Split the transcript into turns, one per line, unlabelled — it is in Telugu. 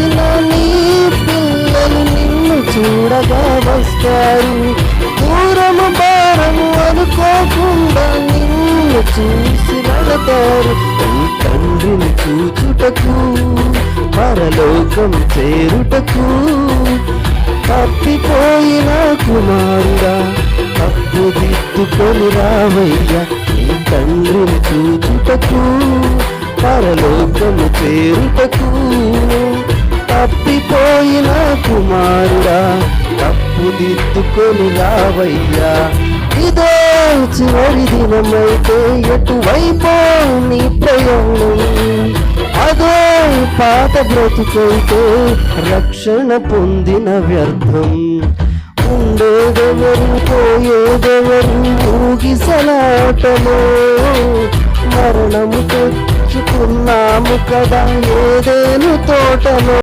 చేసిన నీ పిల్లలు నిన్ను చూడగా వస్తారు. దూరము భారము అనుకోకుండా నిన్ను చూసి వెళతారు. నీ తండ్రిని చూచుటకు పరలోకం చేరుటకు తప్పిపోయిన కుమారుడా తప్పు దిద్దుకొని రావయ్యా. నీ తండ్రిని చూచుటకు పరలోకము చేరుటకు తప్పిపోయిన కుమారుడా తప్పు దిద్దుకొని రావయ్యా. ఇదే చివరి దినమైతే ఎటువైపో నీ ప్రయాణం, అదే పాత బ్రతుకైతే రక్షణ పొందిన వ్యర్థం. ఉండేదెవరు పోయేదెవరు ఊగిసలాటలో, మరణము తెచ్చుకున్నాము కదా ఏదేను తోటలో.